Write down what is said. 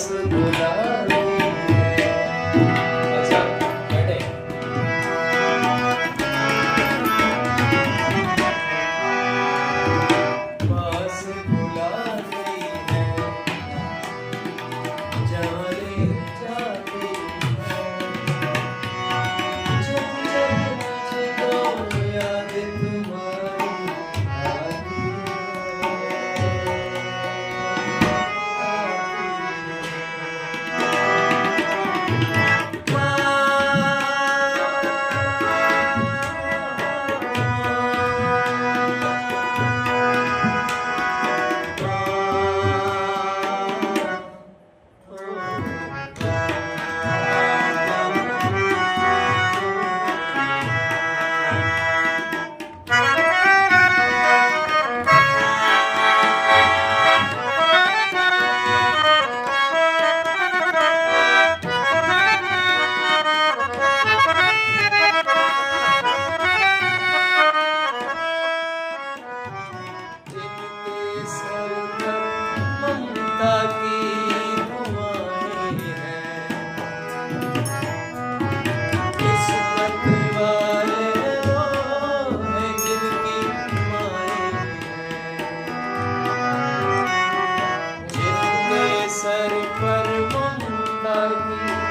बुलाती है। अच्छा बैठे। पास बुलाती है, जाने जाती है। जब जब मुझको याद तुम्हारी आती जिनके सर पर ममता की धुआएं हैं, किस्मत वाले वो हैं जिनकी माएं हैं। जिनके सर पर ममता की